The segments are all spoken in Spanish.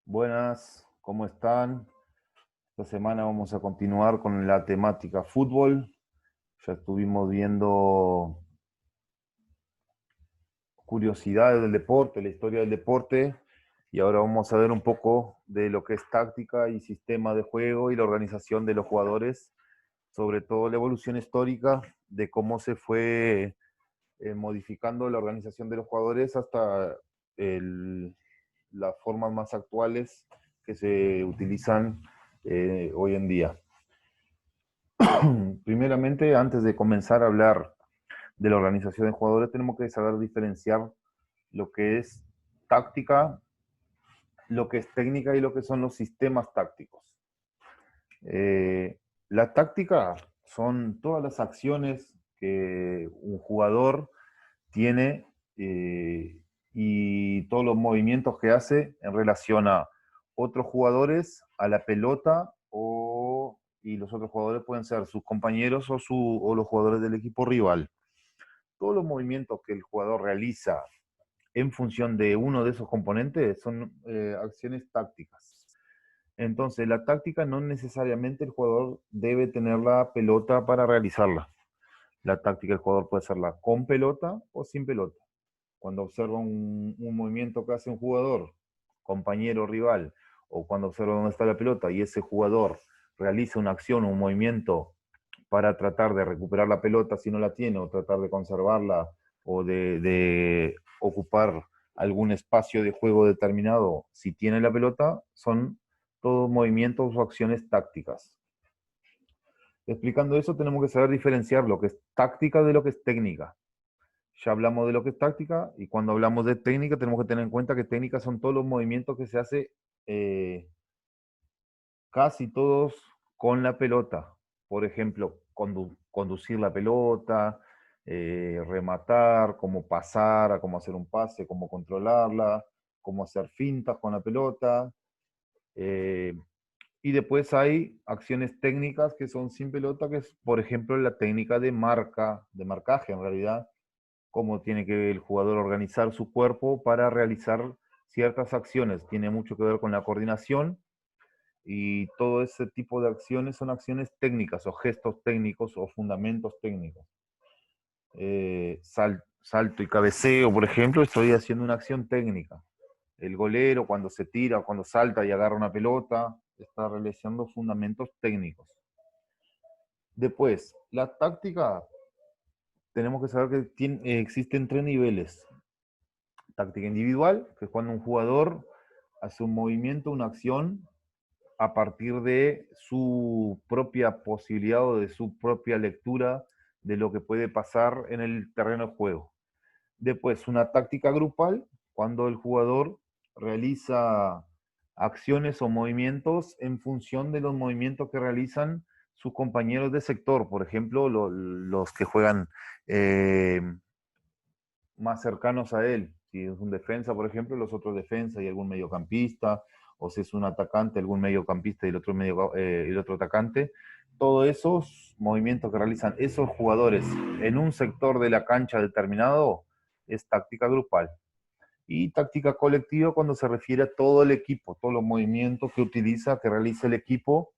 Buenas, ¿cómo están? Esta semana vamos a continuar con la temática fútbol. Ya estuvimos viendo curiosidades del deporte, la historia del deporte, y ahora vamos a ver un poco de lo que es táctica y sistema de juego y la organización de los jugadores, sobre todo la evolución histórica de cómo se fue modificando la organización de los jugadores hasta el- las formas más actuales que se utilizan hoy en día. Primeramente, antes de comenzar a hablar de la organización de jugadores, tenemos que saber diferenciar lo que es táctica, lo que es técnica y lo que son los sistemas tácticos. La táctica son todas las acciones que un jugador tiene y todos los movimientos que hace en relación a otros jugadores, a la pelota y los otros jugadores pueden ser sus compañeros o los jugadores del equipo rival. Todos los movimientos que el jugador realiza en función de uno de esos componentes son acciones tácticas. Entonces, la táctica no necesariamente el jugador debe tener la pelota para realizarla. La táctica del jugador puede serla con pelota o sin pelota. Cuando observa un movimiento que hace un jugador, compañero rival, o cuando observa dónde está la pelota y ese jugador realiza una acción o un movimiento para tratar de recuperar la pelota si no la tiene, o tratar de conservarla, o de ocupar algún espacio de juego determinado si tiene la pelota, son todos movimientos o acciones tácticas. Explicando eso, tenemos que saber diferenciar lo que es táctica de lo que es técnica. Ya hablamos de lo que es táctica y cuando hablamos de técnica tenemos que tener en cuenta que técnicas son todos los movimientos que se hace casi todos con la pelota. Por ejemplo, conducir la pelota, rematar, cómo pasar, cómo hacer un pase, cómo controlarla, cómo hacer fintas con la pelota. eh, y después hay acciones técnicas que son sin pelota, que es, por ejemplo, la técnica de marcaje en realidad, cómo tiene que el jugador organizar su cuerpo para realizar ciertas acciones. Tiene mucho que ver con la coordinación y todo ese tipo de acciones son acciones técnicas o gestos técnicos o fundamentos técnicos. Salto y cabeceo, por ejemplo, estoy haciendo una acción técnica. El golero cuando se tira, cuando salta y agarra una pelota, está realizando fundamentos técnicos. Después, la táctica, tenemos que saber que existen tres niveles. Táctica individual, que es cuando un jugador hace un movimiento, una acción, a partir de su propia posibilidad o de su propia lectura de lo que puede pasar en el terreno de juego. Después, una táctica grupal, cuando el jugador realiza acciones o movimientos en función de los movimientos que realizan sus compañeros de sector, por ejemplo, los que juegan eh, más cercanos a él. Si es un defensa, por ejemplo, los otros defensas y algún mediocampista, o si es un atacante, algún mediocampista y el otro atacante. Todos esos movimientos que realizan esos jugadores en un sector de la cancha determinado es táctica grupal. Y táctica colectiva cuando se refiere a todo el equipo, todos los movimientos que utiliza, que realiza el equipo,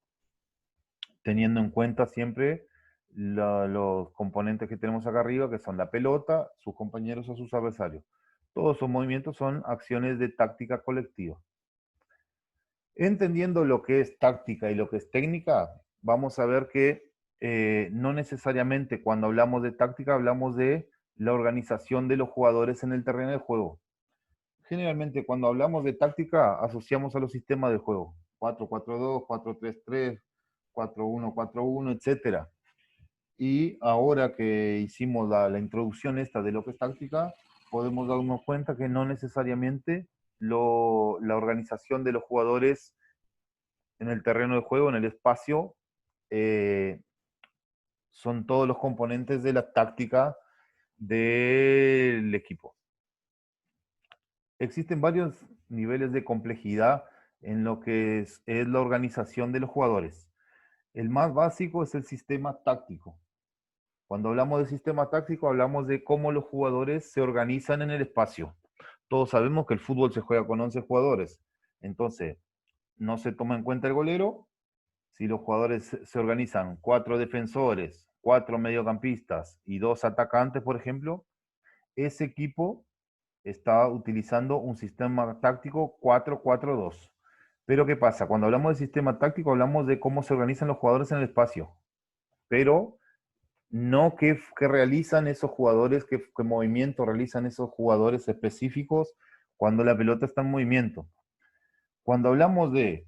teniendo en cuenta siempre los componentes que tenemos acá arriba, que son la pelota, sus compañeros o sus adversarios. Todos esos movimientos son acciones de táctica colectiva. Entendiendo lo que es táctica y lo que es técnica, vamos a ver que no necesariamente cuando hablamos de táctica hablamos de la organización de los jugadores en el terreno de juego. Generalmente cuando hablamos de táctica asociamos a los sistemas de juego, 4-4-2, 4-3-3, 4-1-4-1, etcétera. Y ahora que hicimos la introducción esta de lo que es táctica, podemos darnos cuenta que no necesariamente la organización de los jugadores en el terreno de juego, en el espacio, eh, son todos los componentes de la táctica del equipo. Existen varios niveles de complejidad en lo que es la organización de los jugadores. El más básico es el sistema táctico. Cuando hablamos de sistema táctico, hablamos de cómo los jugadores se organizan en el espacio. Todos sabemos que el fútbol se juega con 11 jugadores. Entonces, no se toma en cuenta el golero. Si los jugadores se organizan 4 defensores, 4 mediocampistas y 2 atacantes, por ejemplo, ese equipo está utilizando un sistema táctico 4-4-2. Pero ¿qué pasa? Cuando hablamos de sistema táctico hablamos de cómo se organizan los jugadores en el espacio, pero no qué realizan esos jugadores, qué movimiento realizan esos jugadores específicos cuando la pelota está en movimiento. Cuando hablamos de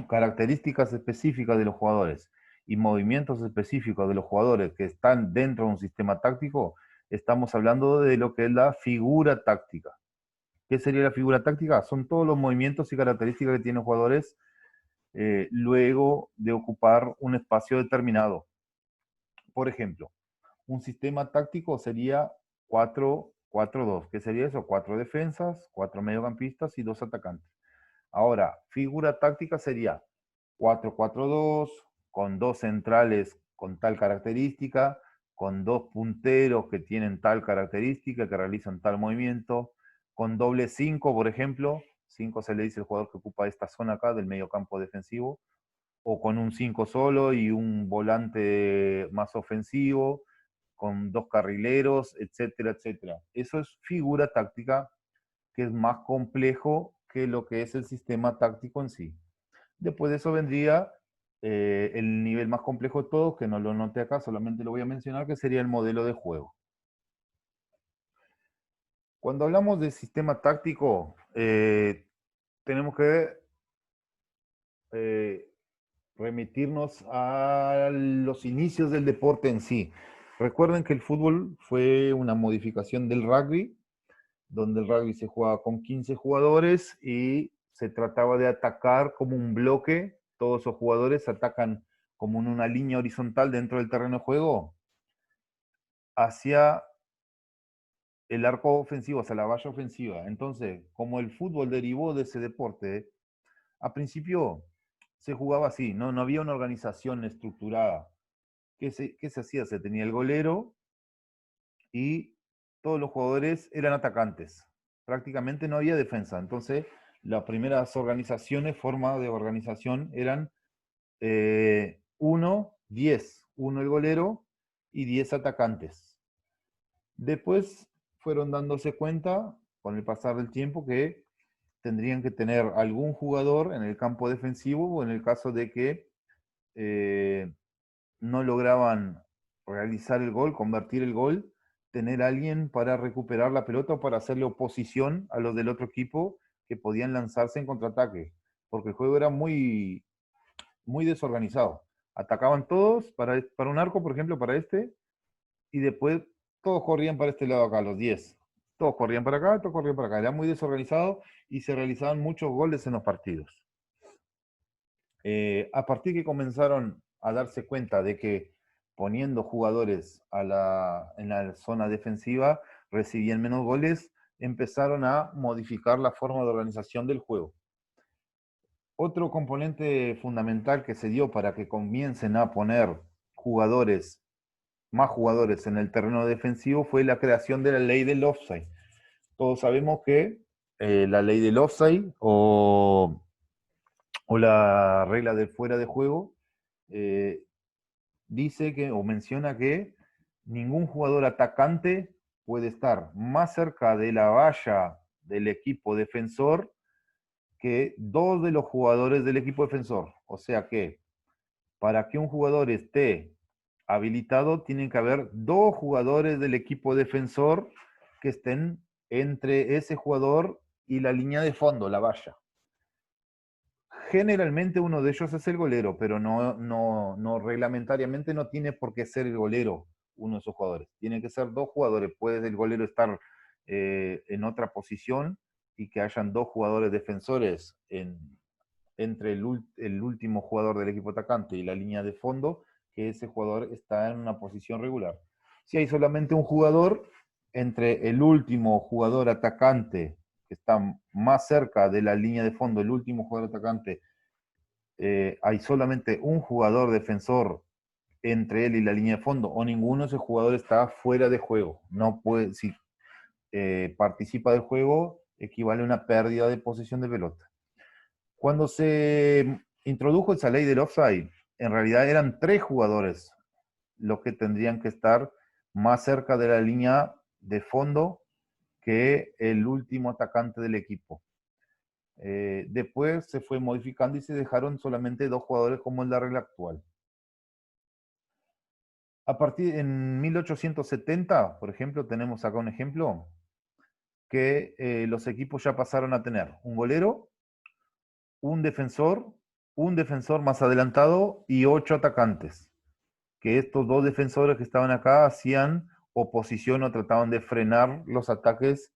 características específicas de los jugadores y movimientos específicos de los jugadores que están dentro de un sistema táctico, estamos hablando de lo que es la figura táctica. ¿Qué sería la figura táctica? Son todos los movimientos y características que tienen los jugadores luego de ocupar un espacio determinado. Por ejemplo, un sistema táctico sería 4-4-2. ¿Qué sería eso? 4 defensas, 4 mediocampistas y 2 atacantes. Ahora, figura táctica sería 4-4-2, con 2 centrales con tal característica, con 2 punteros que tienen tal característica, que realizan tal movimiento, con doble 5, por ejemplo. 5 se le dice al jugador que ocupa esta zona acá del medio campo defensivo, o con un 5 solo y un volante más ofensivo, con 2 carrileros, etcétera, etcétera. Eso es figura táctica, que es más complejo que lo que es el sistema táctico en sí. Después de eso vendría el nivel más complejo de todos, que no lo noté acá, solamente lo voy a mencionar, que sería el modelo de juego. Cuando hablamos de sistema táctico, tenemos que remitirnos a los inicios del deporte en sí. Recuerden que el fútbol fue una modificación del rugby, donde el rugby se jugaba con 15 jugadores y se trataba de atacar como un bloque. Todos esos jugadores atacan como en una línea horizontal dentro del terreno de juego hacia el arco ofensivo, hacia la valla ofensiva. Entonces, como el fútbol derivó de ese deporte, a principio se jugaba así, no había una organización estructurada. ¿Qué se hacía? Se tenía el golero y todos los jugadores eran atacantes. Prácticamente no había defensa. Entonces, las primeras organizaciones, formas de organización, eran 10. Uno el golero y 10 atacantes. Después fueron dándose cuenta, con el pasar del tiempo, que tendrían que tener algún jugador en el campo defensivo, o en el caso de que no lograban realizar el gol, convertir el gol, tener a alguien para recuperar la pelota o para hacerle oposición a los del otro equipo que podían lanzarse en contraataque, porque el juego era muy, muy desorganizado. Atacaban todos para un arco, por ejemplo, para este, y después todos corrían para este lado acá, los 10. Todos corrían para acá, todos corrían para acá. Era muy desorganizado y se realizaban muchos goles en los partidos. A partir que comenzaron a darse cuenta de que poniendo jugadores en la zona defensiva recibían menos goles, empezaron a modificar la forma de organización del juego. Otro componente fundamental que se dio para que comiencen a poner más jugadores en el terreno defensivo, fue la creación de la ley del offside. Todos sabemos que la ley del offside o la regla del fuera de juego dice que, o menciona que ningún jugador atacante puede estar más cerca de la valla del equipo defensor que 2 de los jugadores del equipo defensor. O sea que para que un jugador esté habilitado, tienen que haber 2 jugadores del equipo defensor que estén entre ese jugador y la línea de fondo, la valla. Generalmente uno de ellos es el golero, pero no reglamentariamente no tiene por qué ser el golero uno de esos jugadores. Tiene que ser 2 jugadores. Puede el golero estar en otra posición y que hayan 2 jugadores defensores entre el último jugador del equipo atacante y la línea de fondo, que ese jugador está en una posición regular. Si hay solamente un jugador, entre el último jugador atacante que está más cerca de la línea de fondo, el último jugador atacante, hay solamente un jugador defensor entre él y la línea de fondo, o ninguno de esos jugadores está fuera de juego. No puede, si participa del juego, equivale a una pérdida de posesión de pelota. Cuando se introdujo esa ley del offside, en realidad eran 3 jugadores los que tendrían que estar más cerca de la línea de fondo que el último atacante del equipo. Después se fue modificando y se dejaron solamente 2 jugadores como en la regla actual. En 1870, por ejemplo, tenemos acá un ejemplo, que los equipos ya pasaron a tener un golero, un defensor más adelantado y 8 atacantes. Que estos 2 defensores que estaban acá hacían oposición o trataban de frenar los ataques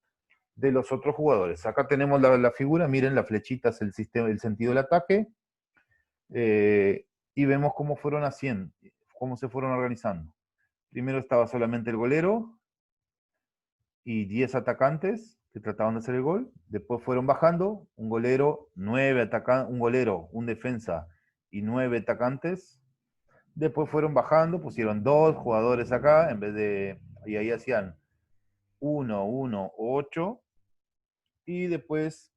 de los otros jugadores. Acá tenemos la figura, miren, la flechita es el sistema, el sentido del ataque, y vemos cómo fueron haciendo, cómo se fueron organizando. Primero estaba solamente el golero y 10 atacantes que trataban de hacer el gol. Después fueron bajando, un golero, un golero, un defensa y 9 atacantes. Después fueron bajando, pusieron 2 jugadores acá, en vez de, y ahí hacían 1, 1, 8. Y después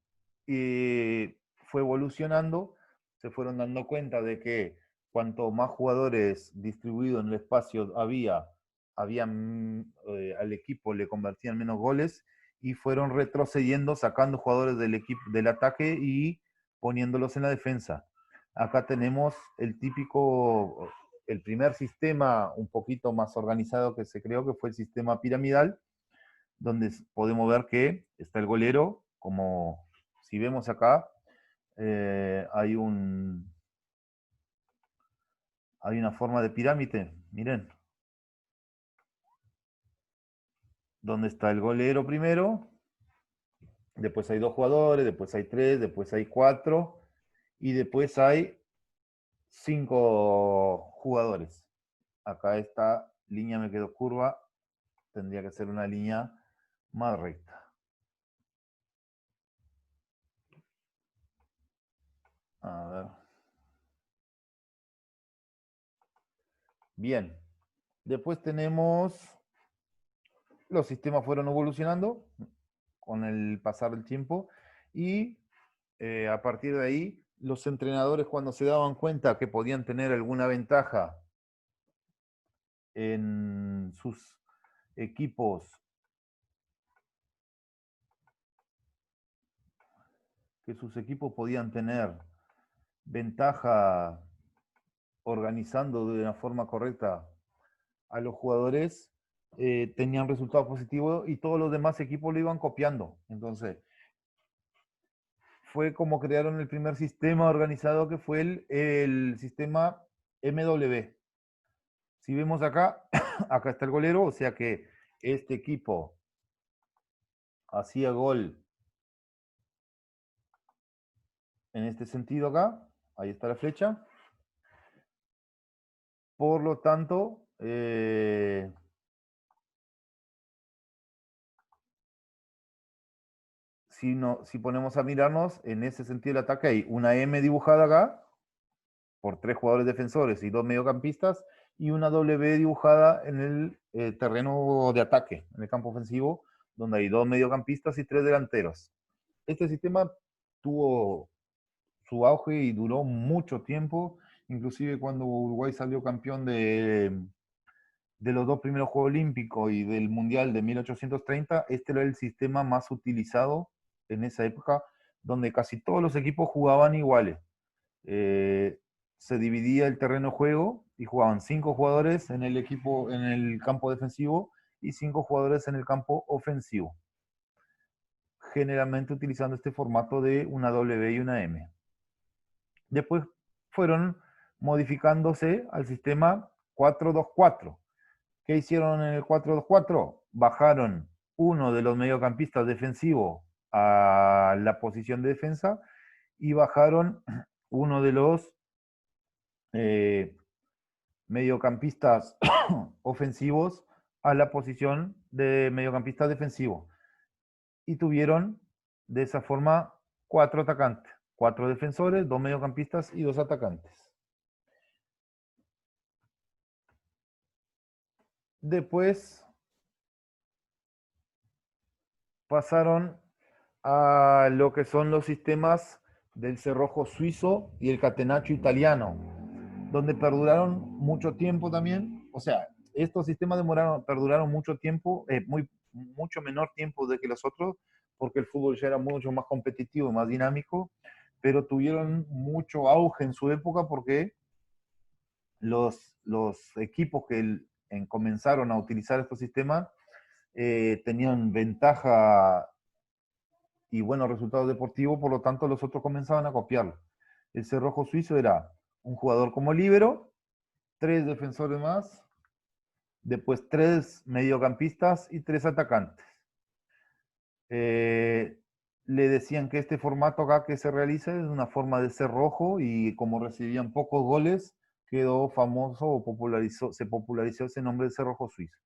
fue evolucionando, se fueron dando cuenta de que cuanto más jugadores distribuidos en el espacio al equipo le convertían menos goles y fueron retrocediendo, sacando jugadores del equipo del ataque y poniéndolos en la defensa. Acá tenemos el primer sistema un poquito más organizado que se creó, que fue el sistema piramidal, donde podemos ver que está el golero, como si vemos acá, hay una forma de pirámide, miren, donde está el golero primero, después hay 2 jugadores, después hay 3, después hay 4, y después hay 5 jugadores. Acá esta línea me quedó curva, tendría que ser una línea más recta. A ver. Bien. Después tenemos, los sistemas fueron evolucionando con el pasar del tiempo y a partir de ahí los entrenadores, cuando se daban cuenta que podían tener alguna ventaja en sus equipos, podían tener ventaja organizando de una forma correcta a los jugadores, tenían resultados positivos y todos los demás equipos lo iban copiando. Entonces, fue como crearon el primer sistema organizado, que fue el sistema MW. Si vemos acá, acá está el golero, o sea que este equipo hacía gol en este sentido acá, ahí está la flecha. Por lo tanto, si ponemos a mirarnos, en ese sentido del ataque hay una M dibujada acá, por 3 jugadores defensores y 2 mediocampistas, y una W dibujada en el terreno de ataque, en el campo ofensivo, donde hay 2 mediocampistas y 3 delanteros. Este sistema tuvo su auge y duró mucho tiempo, inclusive cuando Uruguay salió campeón de los 2 primeros Juegos Olímpicos y del Mundial de 1830, este era el sistema más utilizado en esa época, donde casi todos los equipos jugaban iguales. Se dividía el terreno de juego y jugaban 5 jugadores en el campo defensivo y 5 jugadores en el campo ofensivo, generalmente utilizando este formato de una W y una M. Después fueron modificándose al sistema 4-2-4. ¿Qué hicieron en el 4-2-4? Bajaron uno de los mediocampistas defensivos a la posición de defensa y bajaron uno de los mediocampistas ofensivos a la posición de mediocampista defensivo. Y tuvieron de esa forma 4 atacantes, 4 defensores, 2 mediocampistas y 2 atacantes. Después pasaron a lo que son los sistemas del cerrojo suizo y el catenaccio italiano, donde perduraron mucho tiempo también. O sea, estos sistemas perduraron mucho tiempo, mucho menor tiempo de que los otros, porque el fútbol ya era mucho más competitivo, más dinámico, pero tuvieron mucho auge en su época porque los equipos que comenzaron a utilizar estos sistemas tenían ventaja y buenos resultados deportivos, por lo tanto los otros comenzaban a copiarlo. El cerrojo suizo era un jugador como líbero, tres defensores más, después tres mediocampistas y tres atacantes. Eh, Le decían que este formato acá que se realiza es una forma de cerrojo y como recibían pocos goles, quedó famoso o se popularizó ese nombre de cerrojo suizo.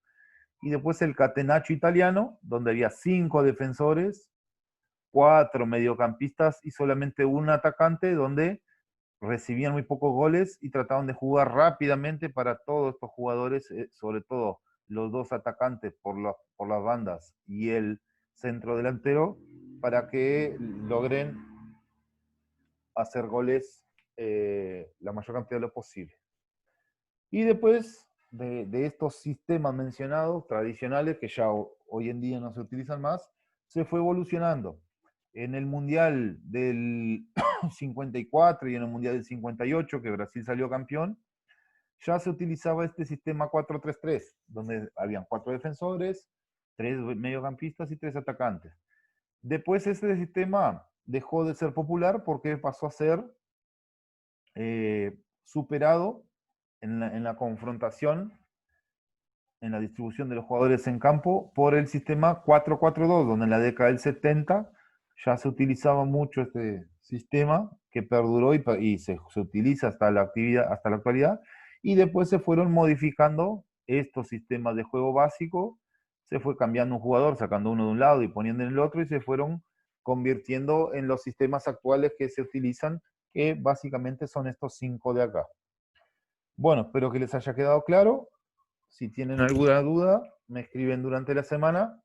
Y después el catenaccio italiano, donde había cinco defensores, cuatro mediocampistas y solamente un atacante, donde recibían muy pocos goles y trataban de jugar rápidamente para todos estos jugadores, sobre todo los dos atacantes por las bandas y el centro delantero, para que logren hacer goles la mayor cantidad de lo posible. Y después de estos sistemas mencionados, tradicionales, que ya hoy en día no se utilizan más, se fue evolucionando. En el Mundial del 54 y en el Mundial del 58, que Brasil salió campeón, ya se utilizaba este sistema 4-3-3, donde habían cuatro defensores, tres mediocampistas y tres atacantes. Después este sistema dejó de ser popular porque pasó a ser superado en la confrontación, en la distribución de los jugadores en campo, por el sistema 4-4-2, donde en la década del 70 ya se utilizaba mucho este sistema que perduró y se utiliza hasta la actualidad, y después se fueron modificando estos sistemas de juego básico, se fue cambiando un jugador, sacando uno de un lado y poniendo en el otro, y se fueron convirtiendo en los sistemas actuales que se utilizan, que básicamente son estos cinco de acá. Bueno, espero que les haya quedado claro. Si tienen alguna duda, me escriben durante la semana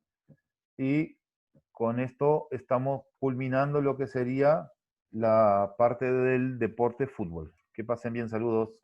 y con esto estamos culminando lo que sería la parte del deporte fútbol. Que pasen bien, saludos.